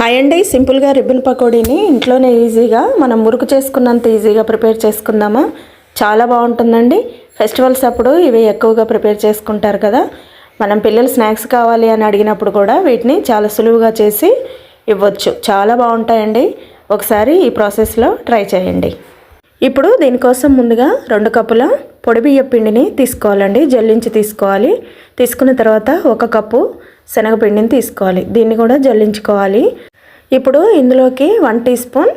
Hi అండి, సింపుల్గా ribbon పకోడీని ఇంట్లోనే ఈజీగా మనం మురుకు చేసుకున్నంత ఈజీగా ప్రిపేర్ చేసుకుందామా. చాలా బాగుంటుందండి. ఫెస్టివల్స్ అప్పుడు ఇవి ఎక్కువగా ప్రిపేర్ చేసుకుంటారు కదా. మనం పిల్లలు స్నాక్స్ కావాలి అని అడిగినప్పుడు కూడా వీటిని చాలా సులువుగా చేసి ఇవ్వచ్చు. చాలా బాగుంటాయండి. ఒకసారి ఈ ప్రాసెస్లో ట్రై చేయండి. ఇప్పుడు దీనికోసం ముందుగా 2 కప్పుల పొడి బియ్యం పిండిని తీసుకోవాలండి. జల్లించి తీసుకోవాలి. తీసుకున్న తర్వాత 1 కప్పు శనగపిండిని తీసుకోవాలి. దీన్ని కూడా జల్లించుకోవాలి. ఇప్పుడు ఇందులోకి 1 teaspoon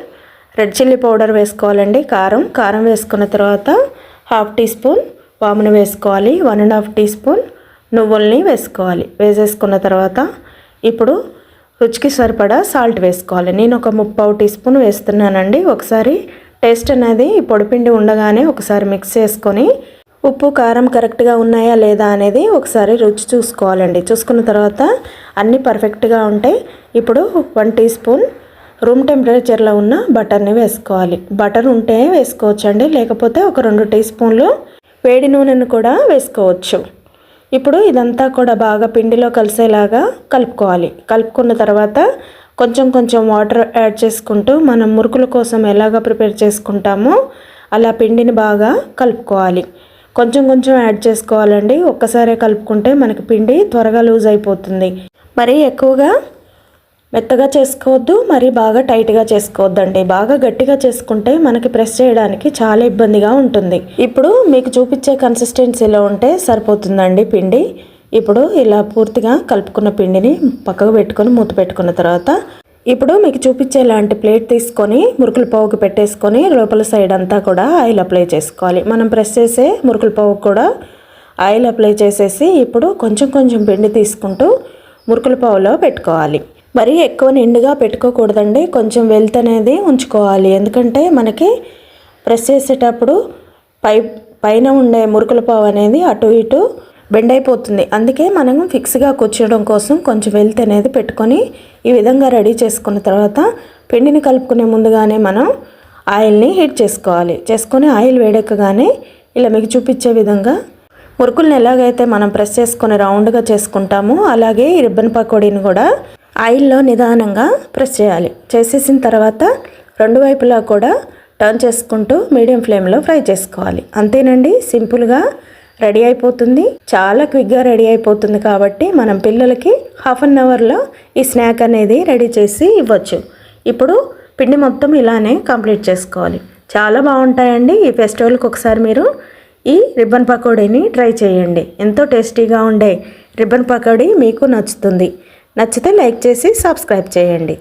red chilli powder వేసుకోవాలండి. కారం వేసుకున్న తర్వాత 1/2 టీ స్పూన్ వామును వేసుకోవాలి. 1.5 టీ స్పూన్ నువ్వుల్ని వేసుకోవాలి. వేసేసుకున్న తర్వాత ఇప్పుడు రుచికి సరిపడా సాల్ట్ వేసుకోవాలి. నేను ఒక 3/4 టీ స్పూన్ వేస్తున్నానండి. ఒకసారి టేస్ట్ అనేది పొడిపిండి ఉండగానే ఒకసారి మిక్స్ చేసుకొని ఉప్పు కారం కరెక్ట్గా ఉన్నాయా లేదా అనేది ఒకసారి రుచి చూసుకోవాలండి. చూసుకున్న తర్వాత అన్నీ పర్ఫెక్ట్గా ఉంటాయి. ఇప్పుడు 1 టీ స్పూన్ రూమ్ టెంపరేచర్లో ఉన్న బటర్ని వేసుకోవాలి. బటర్ ఉంటే వేసుకోవచ్చండి, లేకపోతే ఒక 2 టీ స్పూన్లు వేడి నూనెను కూడా వేసుకోవచ్చు. ఇప్పుడు ఇదంతా కూడా బాగా పిండిలో కలిసేలాగా కలుపుకోవాలి. కలుపుకున్న తర్వాత కొంచెం వాటర్ యాడ్ చేసుకుంటూ మనం మురుకుల కోసం ఎలాగ ప్రిపేర్ చేసుకుంటామో అలా పిండిని బాగా కలుపుకోవాలి. కొంచెం యాడ్ చేసుకోవాలండి. ఒక్కసారే కలుపుకుంటే మనకి పిండి త్వరగా లూజ్ అయిపోతుంది. మరి ఎక్కువగా మెత్తగా చేసుకోవద్దు, మరి బాగా టైట్గా చేసుకోవద్దండి. బాగా గట్టిగా చేసుకుంటే మనకి ప్రెస్ చేయడానికి చాలా ఇబ్బందిగా ఉంటుంది. ఇప్పుడు మీకు చూపించే కన్సిస్టెన్సీలో ఉంటే సరిపోతుందండి పిండి. ఇప్పుడు ఇలా పూర్తిగా కలుపుకున్న పిండిని పక్కకు పెట్టుకొని మూత పెట్టుకున్న తర్వాత ఇప్పుడు మీకు చూపించే లాంటి ప్లేట్ తీసుకొని మురుకుల పావుకి పెట్టేసుకొని లోపల సైడ్ అంతా కూడా ఆయిల్ అప్లై చేసుకోవాలి. మనం ప్రెస్ చేసే మురుకుల పావుకి కూడా ఆయిల్ అప్లై చేసేసి ఇప్పుడు కొంచెం పిండి తీసుకుంటూ మురుకుల పావులో పెట్టుకోవాలి. మరి ఎక్కువ నిండుగా పెట్టుకోకూడదండి. కొంచెం వెల్త్ అనేది ఉంచుకోవాలి. ఎందుకంటే మనకి ప్రెస్ చేసేటప్పుడు పైన ఉండే మురుకుల పావు అనేది అటు ఇటు బెండ్ అయిపోతుంది. అందుకే మనం ఫిక్స్గా కూర్చోవడం కోసం కొంచెం వెల్త్ అనేది పెట్టుకొని ఈ విధంగా రెడీ చేసుకున్న తర్వాత పిండిని కలుపుకునే ముందుగానే మనం ఆయిల్ని హీట్ చేసుకొని ఆయిల్ వేడెక్కగానే ఇలా మీకు చూపించే విధంగా మురుకులను ఎలాగైతే మనం ప్రెస్ చేసుకొని రౌండ్గా చేసుకుంటామో అలాగే ఈ రిబ్బన్ పకోడీని కూడా ఆయిల్లో నిదానంగా ప్రెస్ చేయాలి. చేసేసిన తర్వాత 2 వైపులా కూడా టర్న్ చేసుకుంటూ మీడియం ఫ్లేమ్లో ఫ్రై చేసుకోవాలి. అంతేనండి, సింపుల్గా రెడీ అయిపోతుంది. చాలా క్విక్గా రెడీ అయిపోతుంది. కాబట్టి మనం పిల్లలకి 1/2 అవర్లో ఈ స్నాక్ అనేది రెడీ చేసి ఇవ్వచ్చు. ఇప్పుడు పిండి మొత్తం ఇలానే కంప్లీట్ చేసుకోవాలి. చాలా బాగుంటాయండి. ఈ ఫెస్టివల్కి ఒకసారి మీరు ఈ రిబ్బన్ పకోడీని ట్రై చేయండి. ఎంతో టేస్టీగా ఉండే రిబ్బన్ పకోడీ మీకు నచ్చుతుంది. నచ్చితే లైక్ చేసి సబ్స్క్రైబ్ చేయండి.